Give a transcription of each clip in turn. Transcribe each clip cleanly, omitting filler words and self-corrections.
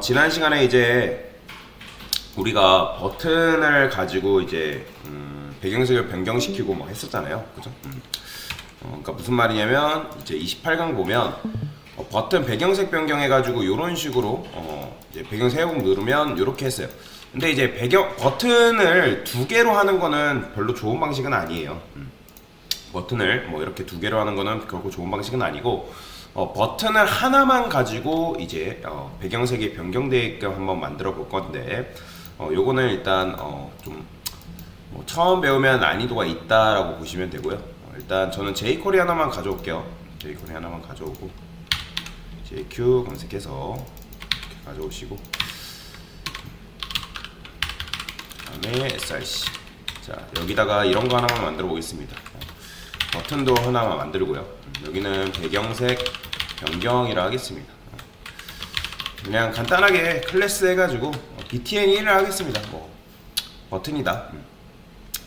지난 시간에 이제 우리가 버튼을 가지고 이제 배경색을 변경시키고 막 했었잖아요. 그죠? 그러니까 무슨 말이냐면 이제 28강 보면 버튼 배경색 변경해가지고 이런 식으로 이제 배경색 회복 누르면 이렇게 했어요. 근데 이제 버튼을 두 개로 하는 거는 별로 좋은 방식은 아니에요. 버튼을 뭐 이렇게 두 개로 하는 거는 결코 좋은 방식은 아니고 버튼을 하나만 가지고 이제 배경색이 변경되게끔 한번 만들어 볼 건데 요거는 일단 좀 뭐 처음 배우면 난이도가 있다라고 보시면 되고요. 일단 저는 jQuery 하나만 가져올게요. jQuery 하나만 가져오고 JQ 검색해서 이렇게 가져오시고 그다음에 src 자 여기다가 이런 거 하나만 만들어 보겠습니다. 버튼도 하나만 만들고요. 여기는 배경색 변경이라 하겠습니다. 그냥 간단하게 클래스 해가지고 btn1을 하겠습니다. 뭐 버튼이다.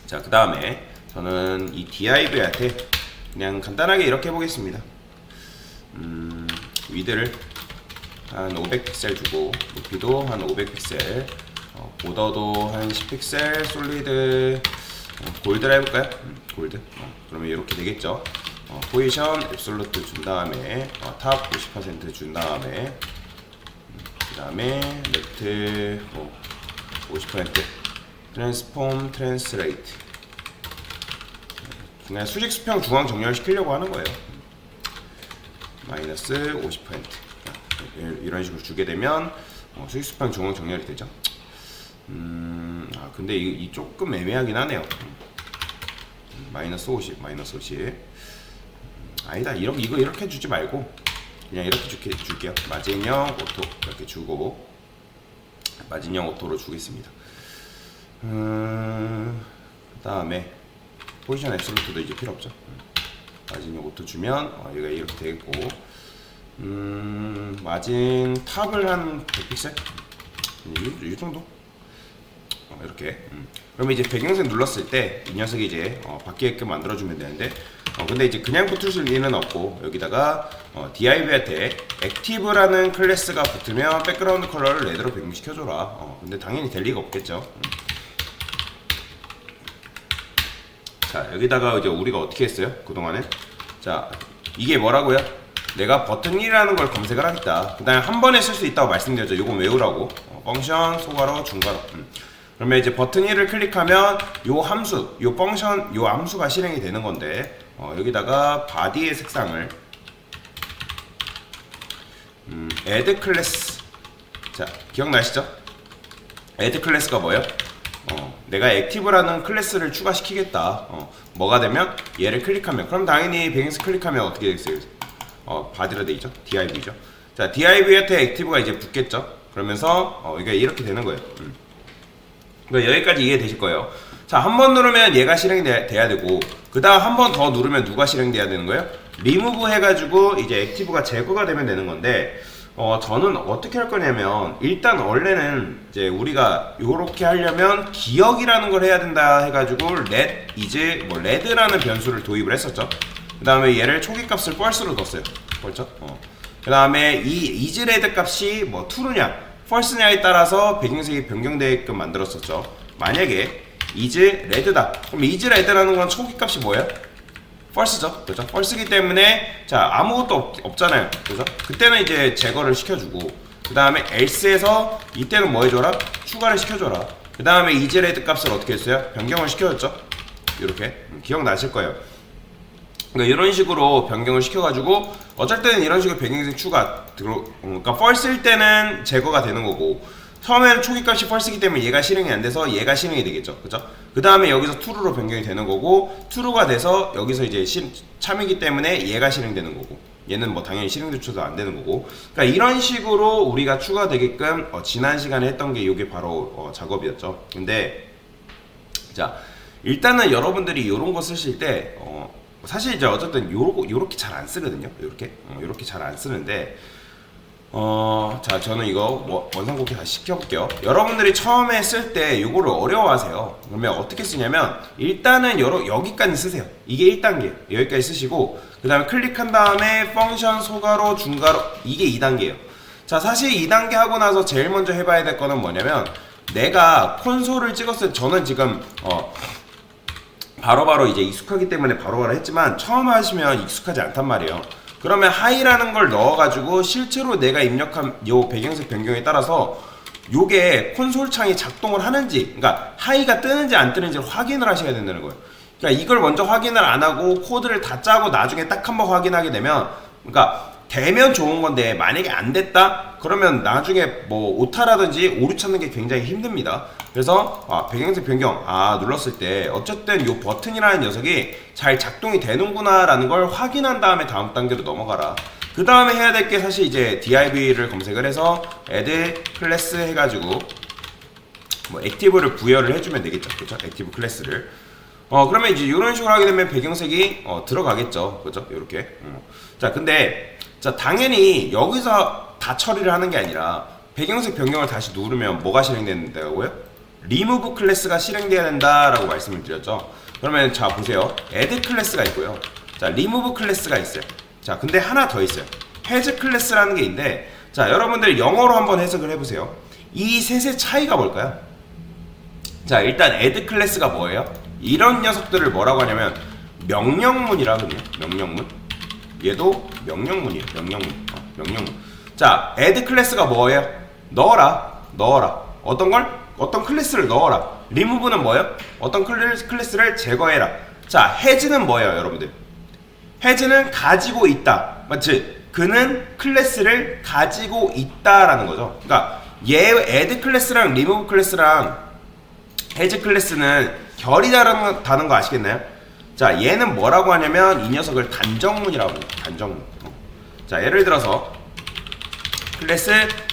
자 그 다음에 저는 이 div한테 그냥 간단하게 이렇게 해보겠습니다. 위드를 한 500픽셀 주고 높이도 한 500픽셀 보더도 한 10픽셀 솔리드 골드라 해볼까요? 골드 그러면 이렇게 되겠죠. 포지션 앱솔루트 준 다음에 탑 50% 준 다음에 그 다음에 레프트 50% 트랜스폼 트랜스레이트 그냥 수직 수평 중앙 정렬 시키려고 하는 거예요. 마이너스 50% 이런 식으로 주게 되면 수직 수평 중앙 정렬이 되죠. 근데 이 조금 애매하긴 하네요. 마이너스 50 아니다 이거 이렇게 주지 말고 그냥 이렇게 줄게요. 마진형 오토 이렇게 주고 마진형 오토로 주겠습니다. 그 다음에 포지션 앱솔루트도 이제 필요 없죠. 마진형 오토 주면 얘가 이렇게 되겠고 마진 탑을 한 100픽셀 이 정도 이렇게 그러면 이제 배경색 눌렀을 때 이 녀석이 이제 바뀌게끔 만들어주면 되는데 근데 이제 그냥 붙을 리는 없고 여기다가 div한테 active라는 클래스가 붙으면 백그라운드 컬러를 레드로 변경시켜줘라. 근데 당연히 될 리가 없겠죠. 자 여기다가 이제 우리가 어떻게 했어요? 그동안에 자 이게 뭐라고요? 내가 버튼 1이라는 걸 검색을 하겠다. 그 다음에 한 번에 쓸 수 있다고 말씀드렸죠. 요거 외우라고 펑션 소괄호 중괄호 그러면 이제 버튼 1을 클릭하면 요 함수, 요 펑션, 요 함수가 실행이 되는 건데 여기다가 body의 색상을 add 클래스 자 기억나시죠? add 클래스가 뭐예요? 내가 액티브라는 클래스를 추가시키겠다. 뭐가 되면 얘를 클릭하면 그럼 당연히 배경색 클릭하면 어떻게 되겠어요? body로 돼 있죠? div죠. 자 div한테 액티브가 이제 붙겠죠? 그러면서 이게 이렇게 되는 거예요. 그러니까 여기까지 이해되실 거예요. 자, 한 번 누르면 얘가 실행이 돼야 되고 그 다음 한 번 더 누르면 누가 실행돼야 되는 거예요? 리무브 해가지고 이제 액티브가 제거가 되면 되는 건데 저는 어떻게 할 거냐면 일단 원래는 이제 우리가 요렇게 하려면 기억이라는 걸 해야 된다 해가지고 let is 뭐 red라는 변수를 도입을 했었죠. 그 다음에 얘를 초기 값을 false로 뒀어요. 그렇죠? 그 다음에 이 is red 값이 뭐 true냐 false냐에 따라서 배경색이 변경되게끔 만들었었죠. 만약에 is red다. 그럼 is red라는 건 초기 값이 뭐예요? false죠. 그죠? false이기 때문에 자 아무것도 없잖아요. 그죠? 그때는 이제 제거를 시켜주고 그 다음에 else에서 이때는 뭐 해줘라? 추가를 시켜줘라. 그 다음에 is red 값을 어떻게 했어요? 변경을 시켜줬죠. 이렇게 기억나실 거예요. 그러니까 이런 식으로 변경을 시켜가지고 어쩔 때는 이런 식으로 배경색 추가 그러니까 false일 때는 제거가 되는 거고 처음에는 초기값이 false이기 때문에 얘가 실행이 안 돼서 얘가 실행이 되겠죠. 그죠? 그 다음에 여기서 true로 변경이 되는 거고 true가 돼서 여기서 이제 참이기 때문에 얘가 실행되는 거고 얘는 뭐 당연히 실행조차도 안 되는 거고 그러니까 이런 식으로 우리가 추가되게끔 지난 시간에 했던 게 이게 바로 작업이었죠. 근데 자 일단은 여러분들이 이런 거 쓰실 때 사실 이제 어쨌든 요렇게 잘 안 쓰거든요. 요렇게 잘 안 쓰는데 자 저는 이거 원상복귀 다시 시켜볼게요. 여러분들이 처음에 쓸 때 요거를 어려워하세요. 그러면 어떻게 쓰냐면 일단은 여기까지 쓰세요. 이게 1단계 여기까지 쓰시고 그 다음에 클릭한 다음에 펑션 소괄호 중괄호 이게 2단계예요. 자, 사실 2단계 하고 나서 제일 먼저 해봐야 될 거는 뭐냐면 내가 콘솔을 찍었을 때 저는 지금 바로바로 이제 익숙하기 때문에 바로바로 했지만 처음 하시면 익숙하지 않단 말이에요. 그러면 하이라는 걸 넣어가지고 실제로 내가 입력한 요 배경색 변경에 따라서 요게 콘솔 창이 작동을 하는지, 그러니까 하이가 뜨는지 안 뜨는지를 확인을 하셔야 된다는 거예요. 그러니까 이걸 먼저 확인을 안 하고 코드를 다 짜고 나중에 딱 한번 확인하게 되면, 그러니까 되면 좋은 건데 만약에 안 됐다 그러면 나중에 뭐 오타라든지 오류 찾는 게 굉장히 힘듭니다. 그래서 배경색 변경 눌렀을 때 어쨌든 요 버튼이라는 녀석이 잘 작동이 되는구나 라는 걸 확인한 다음에 다음 단계로 넘어가라. 그 다음에 해야 될 게 사실 이제 div를 검색을 해서 add 클래스 해가지고 뭐 액티브를 부여를 해주면 되겠죠. 그렇죠? 액티브 클래스를 그러면 이제 이런 식으로 하게 되면 배경색이 들어가겠죠. 그죠? 이렇게. 자, 근데 자, 당연히 여기서 다 처리를 하는 게 아니라 배경색 변경을 다시 누르면 뭐가 실행된다고요? remove 클래스가 실행돼야 된다라고 말씀을 드렸죠. 그러면 자, 보세요. add 클래스가 있고요. 자, remove 클래스가 있어요. 자, 근데 하나 더 있어요. has 클래스라는 게 있는데, 자, 여러분들 영어로 한번 해석을 해보세요. 이 셋의 차이가 뭘까요? 자, 일단 add 클래스가 뭐예요? 이런 녀석들을 뭐라고 하냐면 명령문이라거든요. 명령문. 얘도 명령문이에요. 명령문. 명령문. 자, add 클래스가 뭐예요? 넣어라. 어떤 클래스를 넣어라. remove는 뭐예요? 어떤 클래스를 제거해라. 자, has는 뭐예요, 여러분들? has는 가지고 있다. 맞지? 그는 클래스를 가지고 있다라는 거죠. 그러니까 얘 add 클래스랑 remove 클래스랑 has 클래스는 결이 다른 거 아시겠나요? 자, 얘는 뭐라고 하냐면 이 녀석을 단정문이라고 합니다. 단정문. 자, 예를 들어서 클래스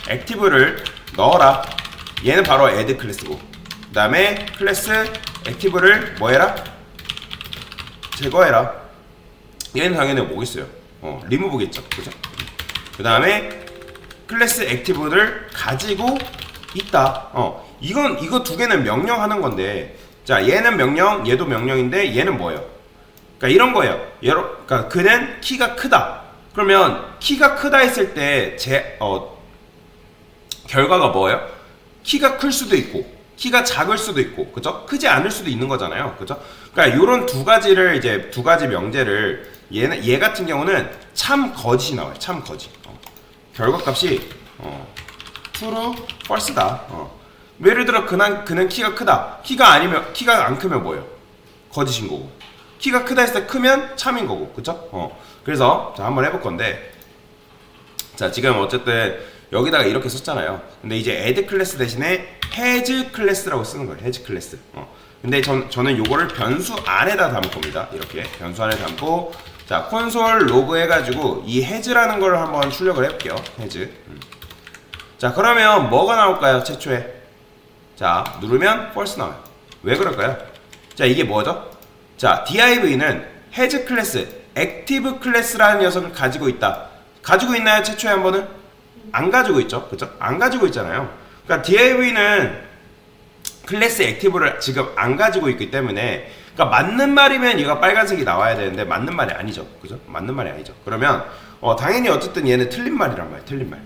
액티브를 넣어라. 얘는 바로 add 클래스고, 그 다음에 클래스 액티브를 뭐해라? 제거해라. 얘는 당연히 뭐겠어요? 리무브겠죠. 그죠? 그 다음에 클래스 액티브를 가지고 있다. 이거 두 개는 명령하는 건데, 자, 얘는 명령, 얘도 명령인데 얘는 뭐예요? 그러니까 이런 거예요. 그러니까 그는 키가 크다. 그러면 키가 크다 했을 때 결과가 뭐예요? 키가 클 수도 있고 키가 작을 수도 있고, 그죠? 크지 않을 수도 있는 거잖아요. 그죠? 그러니까 요런 두 가지를 이제 두 가지 명제를 얘 같은 경우는 참 거짓이 나와요. 참 거짓. 결과값이 true, false다. 예를 들어 그는 키가 크다. 키가 안 크면 뭐예요? 거짓인 거고. 키가 크다 했을 때 크면 참인 거고. 그쵸? 그래서 자, 한번 해볼 건데, 자, 지금 어쨌든 여기다가 이렇게 썼잖아요. 근데 이제 add 클래스 대신에 has 클래스라고 쓰는 거예요. has 클래스. 근데 저는 요거를 변수 안에다 담을 겁니다. 이렇게 변수 안에 담고, 자, 콘솔 로그 해가지고 이 has라는 걸 한번 출력을 해볼게요. has. 자, 그러면 뭐가 나올까요? 최초에. 자, 누르면 false 나와요. 왜 그럴까요? 자, 이게 뭐죠? 자, div는 has 클래스, active 클래스라는 녀석을 가지고 있다. 가지고 있나요? 최초에 한 번은? 안 가지고 있죠. 그쵸? 안 가지고 있잖아요. 그러니까 div는 클래스 액티브를 지금 안 가지고 있기 때문에, 그러니까 맞는 말이면 얘가 빨간색이 나와야 되는데 맞는 말이 아니죠. 그죠? 맞는 말이 아니죠. 그러면 당연히 어쨌든 얘는 틀린 말이란 말이에요. 틀린 말.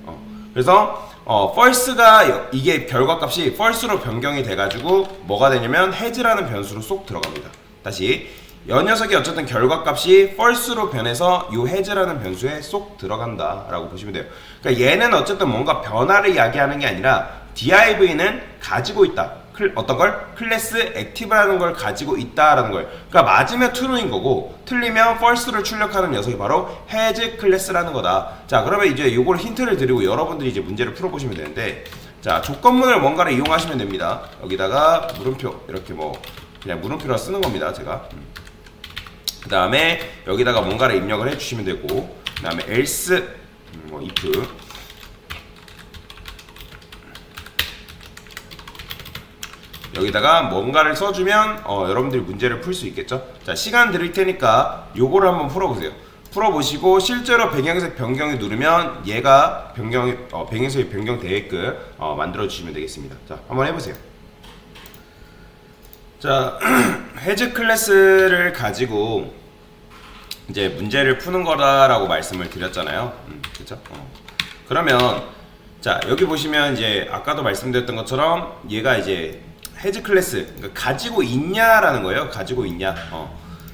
그래서 false가 이게 결과값이 false로 변경이 돼가지고 뭐가 되냐면 has라는 변수로 쏙 들어갑니다. 다시 이 녀석이 어쨌든 결과값이 false로 변해서 이 has라는 변수에 쏙 들어간다 라고 보시면 돼요. 그러니까 얘는 어쨌든 뭔가 변화를 이야기하는 게 아니라 div는 가지고 있다. 어떤 걸? 클래스 액티브라는 걸 가지고 있다라는 거예요. 그러니까 맞으면 true인 거고 틀리면 false를 출력하는 녀석이 바로 has 클래스라는 거다. 자, 그러면 이제 이걸 힌트를 드리고 여러분들이 이제 문제를 풀어보시면 되는데, 자, 조건문을 뭔가를 이용하시면 됩니다. 여기다가 물음표, 이렇게 뭐 그냥 물음표로 쓰는 겁니다. 제가. 그 다음에 여기다가 뭔가를 입력을 해주시면 되고, 그 다음에 else, if, 여기다가 뭔가를 써주면 여러분들이 문제를 풀 수 있겠죠. 자, 시간 드릴 테니까 요거를 한번 풀어보세요. 풀어보시고 실제로 배경색 변경을 누르면 얘가 배경색이 변경되게끔 만들어 주시면 되겠습니다. 자, 한번 해보세요. 자, has 클래스를 가지고 이제 문제를 푸는 거다라고 말씀을 드렸잖아요. 그렇죠? 그러면 자, 여기 보시면 이제 아까도 말씀드렸던 것처럼 얘가 이제 헤즈 클래스, 그러니까 가지고 있냐라는 거예요. 가지고 있냐.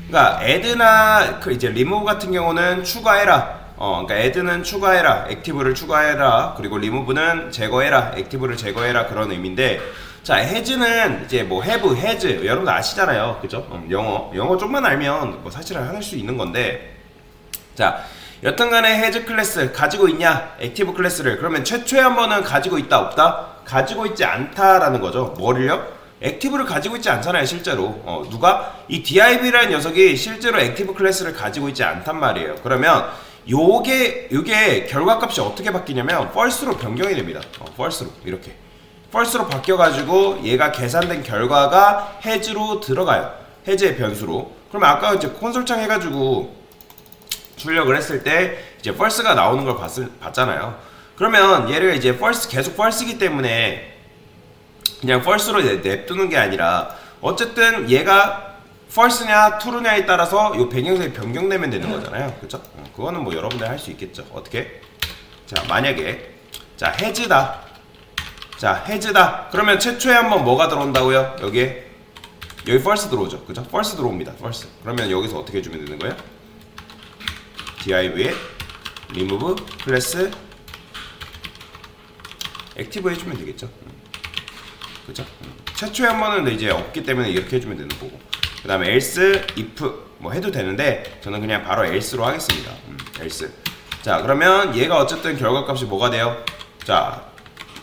그러니까 add나 그 이제 remove 같은 경우는 추가해라. 그러니까 add는 추가해라, 액티브를 추가해라. 그리고 remove는 제거해라, 액티브를 제거해라. 그런 의미인데, 자, has는 이제 뭐 have, has 여러분들 아시잖아요, 그죠? 영어 좀만 알면 뭐 사실은 할 수 있는 건데, 자. 여튼간에 has 클래스 가지고 있냐 액티브 클래스를 그러면 최초에 한 번은 가지고 있다 없다 가지고 있지 않다라는 거죠. 뭐를요? 액티브를 가지고 있지 않잖아요 실제로. 누가 이 div라는 녀석이 실제로 액티브 클래스를 가지고 있지 않단 말이에요. 그러면 요게 결과값이 어떻게 바뀌냐면 false로 변경이 됩니다. false로 이렇게 false로 바뀌어가지고 얘가 계산된 결과가 has로 들어가요. has의 변수로. 그러면 아까 이제 콘솔창 해가지고 출력을 했을 때 이제 false가 나오는 걸 봤잖아요. 그러면 얘를 이제 계속 false이기 때문에 그냥 false로 냅두는 게 아니라 어쨌든 얘가 false냐 true냐에 따라서 이 배경색이 변경되면 되는 거잖아요. 그쵸? 그거는 뭐 여러분들 할 수 있겠죠. 어떻게? 자, 만약에 자, has다. 자, has다. 그러면 최초에 한번 뭐가 들어온다고요? 여기 false 들어오죠. 그죠? false 들어옵니다. false. 그러면 여기서 어떻게 해주면 되는 거예요? div에 remove 클래스 액티브 해주면 되겠죠. 그죠? 최초에 한 번은 이제 없기 때문에 이렇게 해주면 되는 거고, 그 다음에 else, if 뭐 해도 되는데 저는 그냥 바로 else로 하겠습니다. else. 자, 그러면 얘가 어쨌든 결과값이 뭐가 돼요? 자,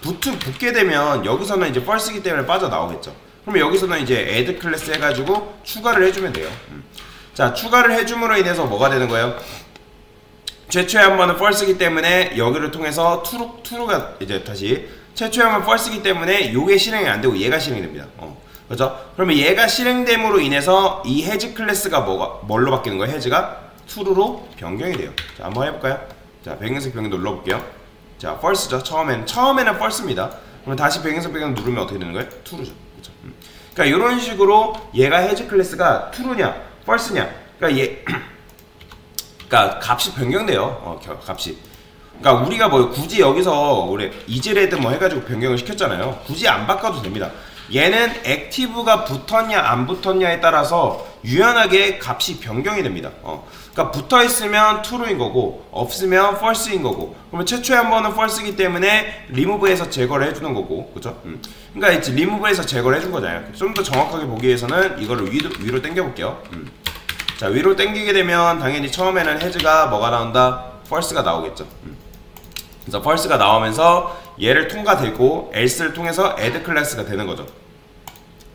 붙게 되면 여기서는 이제 false이기 때문에 빠져나오겠죠. 그러면 여기서는 이제 add 클래스 해가지고 추가를 해주면 돼요. 자, 추가를 해줌으로 인해서 뭐가 되는 거예요? 최초에 한 번은 false이기 때문에 여기를 통해서 true가 이제 다시 최초에 한 번 false이기 때문에 요게 실행이 안 되고 얘가 실행이 됩니다. 그렇죠? 그러면 얘가 실행됨으로 인해서 이 has 클래스가 뭘로 바뀌는 거예요? has가 true로 변경이 돼요. 자, 한번 해볼까요? 자, 배경색 변경 눌러볼게요. 자, false죠. 처음에는 false입니다. 그러면 다시 배경색 변경 누르면 어떻게 되는 거예요? true죠. 그렇죠? 그러니까 이런 식으로 얘가 has 클래스가 true냐, false냐. 그러니까 그러니까 값이 변경돼요. 값이. 그러니까 우리가 뭐 굳이 여기서 우리 이즈레드 뭐 해가지고 변경을 시켰잖아요. 굳이 안 바꿔도 됩니다. 얘는 액티브가 붙었냐 안 붙었냐에 따라서 유연하게 값이 변경이 됩니다. 그러니까 붙어 있으면 true인 거고 없으면 false인 거고. 그러면 최초에 한 번은 false이기 때문에 remove에서 제거를 해주는 거고, 그죠? 그러니까 이제 remove에서 제거를 해준 거잖아요. 좀 더 정확하게 보기 위해서는 이거를 위로 당겨볼게요. 자, 위로 당기게 되면 당연히 처음에는 has가 뭐가 나온다? false가 나오겠죠. 그래서 false가 나오면서 얘를 통과되고 else를 통해서 add 클래스가 되는 거죠.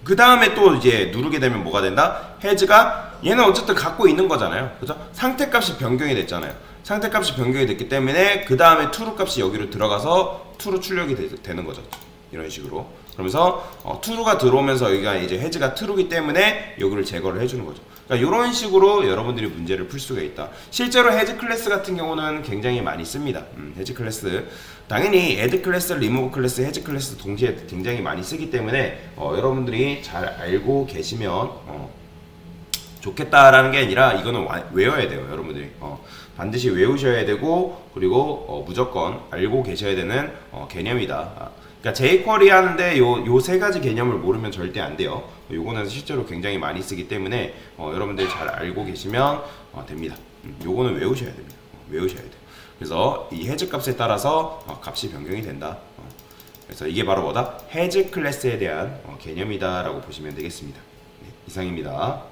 그 다음에 또 이제 누르게 되면 뭐가 된다? has가 얘는 어쨌든 갖고 있는 거잖아요. 그죠? 상태값이 변경이 됐잖아요. 상태값이 변경이 됐기 때문에 그 다음에 true 값이 여기로 들어가서 true 출력이 되는 거죠. 이런 식으로. 그러면서 true가 들어오면서 여기가 이제 has가 true이기 때문에 여기를 제거를 해주는 거죠. 그러니까 이런 식으로 여러분들이 문제를 풀 수가 있다. 실제로 has 클래스 같은 경우는 굉장히 많이 씁니다. has 클래스 당연히 add 클래스, remove 클래스, has 클래스 동시에 굉장히 많이 쓰기 때문에 여러분들이 잘 알고 계시면 좋겠다라는 게 아니라 이거는 외워야 돼요. 여러분들이 반드시 외우셔야 되고, 그리고 무조건 알고 계셔야 되는 개념이다. 그러니까 jQuery 하는데 요 세 가지 개념을 모르면 절대 안 돼요. 요거는 실제로 굉장히 많이 쓰기 때문에 여러분들이 잘 알고 계시면 됩니다. 요거는 외우셔야 됩니다. 외우셔야 돼요. 그래서 이 has 값에 따라서 값이 변경이 된다. 그래서 이게 바로 뭐다? has 클래스에 대한 개념이다라고 보시면 되겠습니다. 네, 이상입니다.